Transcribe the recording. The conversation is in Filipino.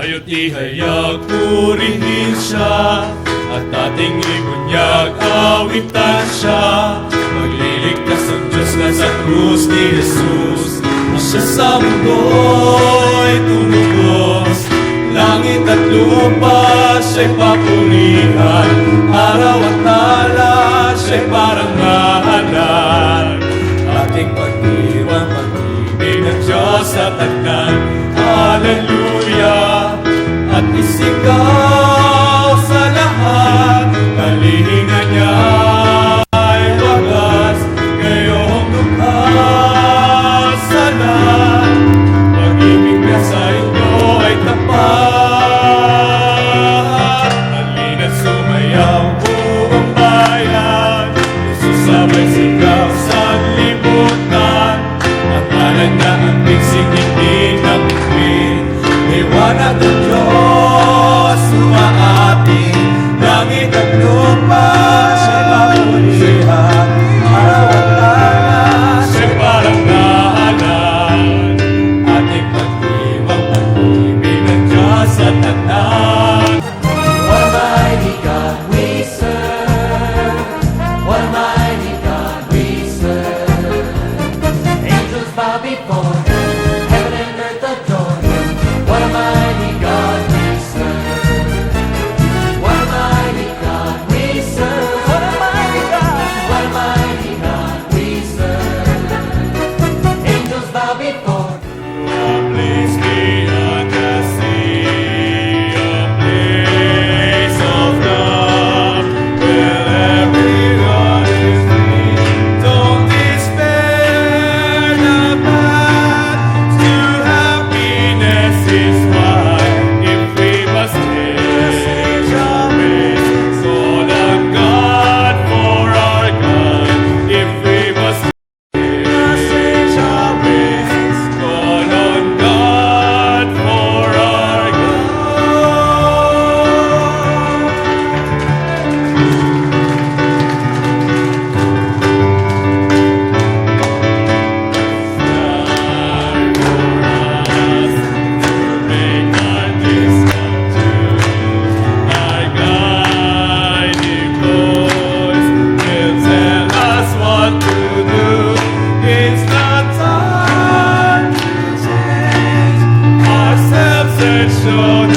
Kayo't ihayag purihin siya, at ating ibunyag awitan siya. Magliligtas ang Diyos na sa krus ni Jesus, na siya sa mundo'y tumubos. Langit at lupa siya'y papurihan, araw at tala siya'y parangalan. Ating pag-iwan, pag-ibig ng Diyos sa tagnan, hallelujah. At isigaw sa lahat, kalinga niya ay wagas, ngayong lukha sa lahat. Pag-ibig niya sa inyo ay tapat. Halina't sumayaw buong bayan, Jesus sabay sigaw sa libutan. Ang ngalan niya ang bigsing hindi namuwi, liwanag ng Diyos umaati. Langit at lupa siya'y papurihan, araw at tala siya'y parangalan. Ating pag-ibang pag-ibig ng Diyos at tagnan. What a mighty God we serve. What a mighty God we serve. Angels bow before Him, heaven and earth adore Him. What a mighty God we serve. What a mighty God we serve. What a mighty God. What a mighty God we serve. Angels bow before Him. Please be on the sea, a place of love, where everyone is free. Don't despair, the path to happiness is wide. If we must change our ways, call on God for our God. If we must change our ways, call on God for our God. So